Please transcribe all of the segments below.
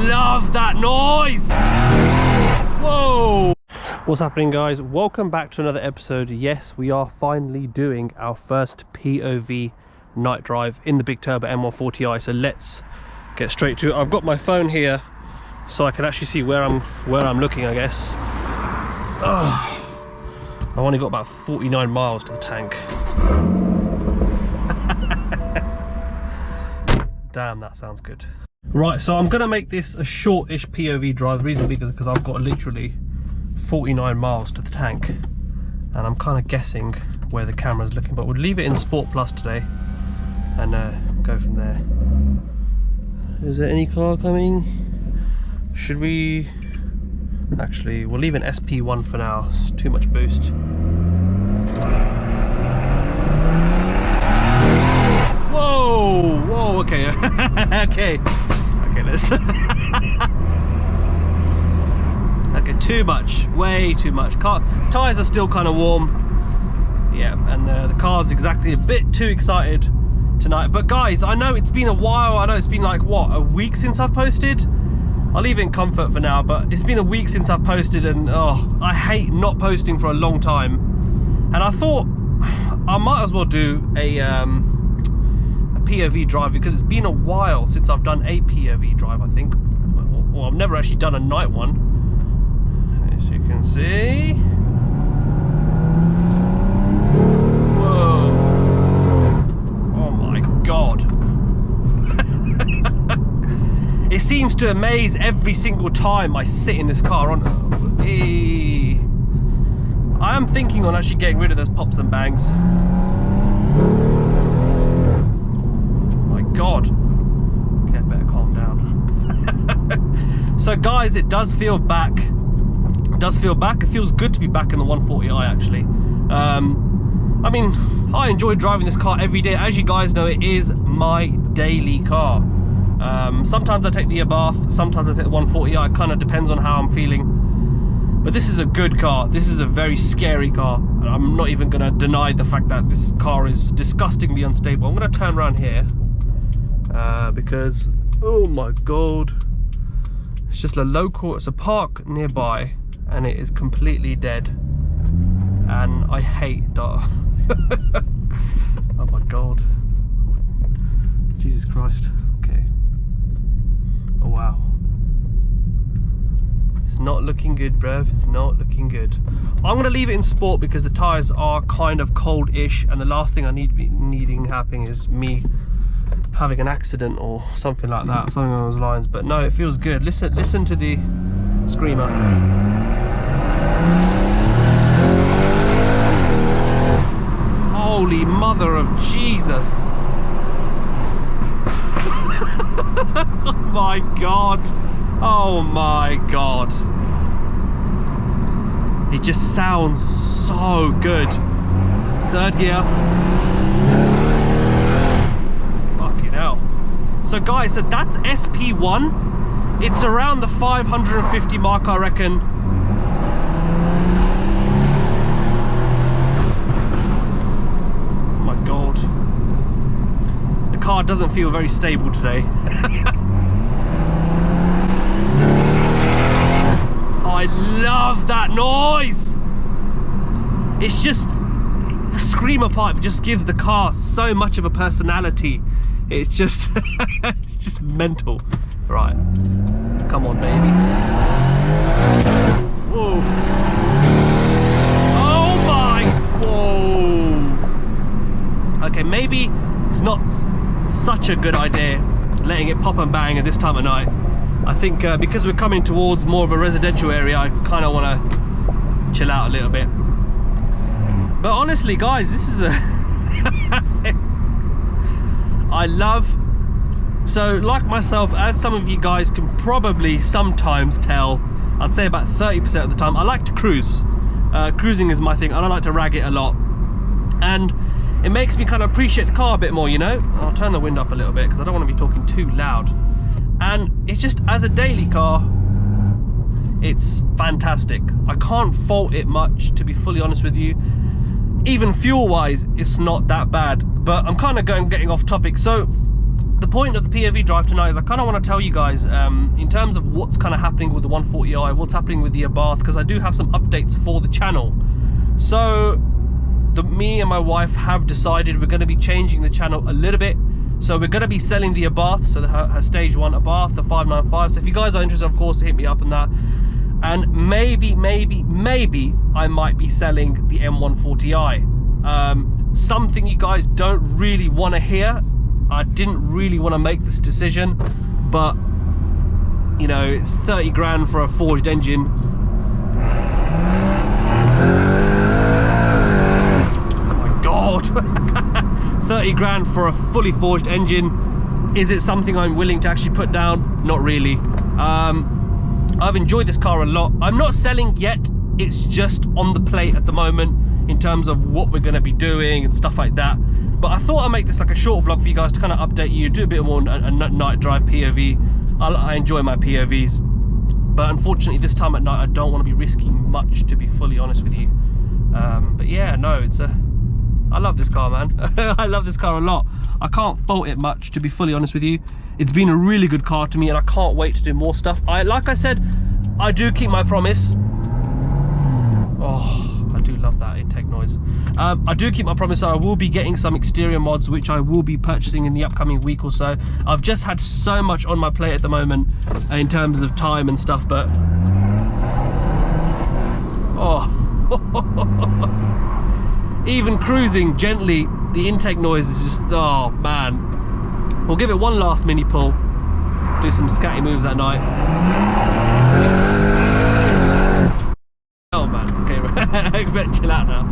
love that noise. Whoa. What's happening, guys? Welcome back to another episode. Yes, we are finally doing our first POV night drive in the big turbo M140i. So let's get straight to it. I've got my phone here so I can actually see where I'm looking, I guess. I've only got about 49 miles to the tank. Damn, that sounds good. Right, so I'm gonna make this a shortish POV drive. The reason being because I've got literally 49 miles to the tank, and I'm kind of guessing where the camera's looking, but we'll leave it in Sport Plus today and go from there. Is there any car coming? Should we? Actually, we'll leave an SP1 for now. It's too much boost. Whoa! Whoa! Okay. Okay, let's. Okay, too much. Way too much. Tyres are still kind of warm. Yeah, and the car's exactly a bit too excited tonight. But guys, I know it's been a while. I know it's been like, what, a week since I've posted? I'll leave it in comfort for now, but it's been a week since I've posted, and oh, I hate not posting for a long time. And I thought I might as well do a POV drive, because it's been a while since I've done a POV drive, I think. Well, I've never actually done a night one, as you can see. Whoa. Oh my God. It seems to amaze every single time I sit in this car. I am thinking on actually getting rid of those pops and bangs. God. Okay, I better calm down. So guys, it does feel back. It does feel back. It feels good to be back in the 140i actually. I mean, I enjoy driving this car every day. As you guys know, it is my daily car. Sometimes I take the Abarth, sometimes I take the 140i. It kind of depends on how I'm feeling. But this is a good car. This is a very scary car. I'm not even going to deny the fact that this car is disgustingly unstable. I'm going to turn around here. Because, oh my God, it's just a local, it's a park nearby, and it is completely dead, and I hate that. Oh my God, Jesus Christ. Okay, oh wow, it's not looking good, bruv. It's not looking good. I'm gonna leave it in Sport because the tires are kind of cold-ish, and the last thing I needing happening is me having an accident or something like that, something along those lines. But no, it feels good. Listen to the screamer. Holy mother of Jesus. Oh my God. Oh my God. It just sounds so good. Third gear. So guys, so that's SP1. It's around the 550 mark, I reckon. Oh my God. The car doesn't feel very stable today. I love that noise. It's just, the screamer pipe just gives the car so much of a personality. It's just, it's just mental. Right, come on, baby. Whoa. Oh my, whoa. Okay, maybe it's not such a good idea letting it pop and bang at this time of night. I think because we're coming towards more of a residential area, I kind of want to chill out a little bit. But honestly, guys, this is a... I love, so like myself, as some of you guys can probably sometimes tell, I'd say about 30% of the time, I like to cruise. Cruising is my thing. I don't like to rag it a lot, and it makes me kind of appreciate the car a bit more, you know. I'll turn the wind up a little bit because I don't want to be talking too loud. And it's just, as a daily car, it's fantastic. I can't fault it much, to be fully honest with you. Even fuel wise, it's not that bad. But I'm kind of getting off topic. So the point of the POV drive tonight is I kind of want to tell you guys in terms of what's kind of happening with the 140i, what's happening with the Abarth, because I do have some updates for the channel. So me and my wife have decided we're going to be changing the channel a little bit. So we're going to be selling the Abarth, so her stage 1 Abarth, the 595. So if you guys are interested, of course, hit me up on that. And maybe I might be selling the M140i. Something you guys don't really want to hear. I didn't really want to make this decision, but you know, it's 30 grand for a forged engine. Oh my god. 30 grand for a fully forged engine. Is it something I'm willing to actually put down? Not really. I've enjoyed this car a lot. I'm not selling yet. It's just on the plate at the moment in terms of what we're going to be doing and stuff like that. But I thought I'd make this like a short vlog for you guys to kind of update you, do a bit more a night drive POV. I enjoy my POVs, but unfortunately this time at night I don't want to be risking much, to be fully honest with you. But yeah, no, I love this car, man. I love this car a lot. I can't fault it much, to be fully honest with you. It's been a really good car to me, and I can't wait to do more stuff. Like I said, I do keep my promise. Oh, I do love that intake noise. I do keep my promise. I will be getting some exterior mods, which I will be purchasing in the upcoming week or so. I've just had so much on my plate at the moment in terms of time and stuff, but oh. Even cruising gently, the intake noise is just, oh man. We'll give it one last mini pull, do some scatty moves that night. Oh man, okay, I better chill out now.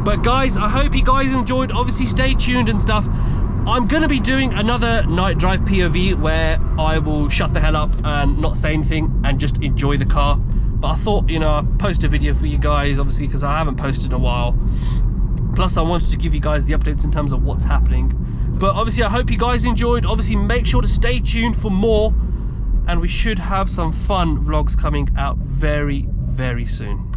But guys, I hope you guys enjoyed. Obviously stay tuned and stuff. I'm gonna be doing another night drive POV where I will shut the hell up and not say anything and just enjoy the car. But I thought, you know, I'd post a video for you guys, obviously, because I haven't posted in a while. Plus I wanted to give you guys the updates in terms of what's happening. But obviously I hope you guys enjoyed. Obviously make sure to stay tuned for more, and we should have some fun vlogs coming out very, very soon.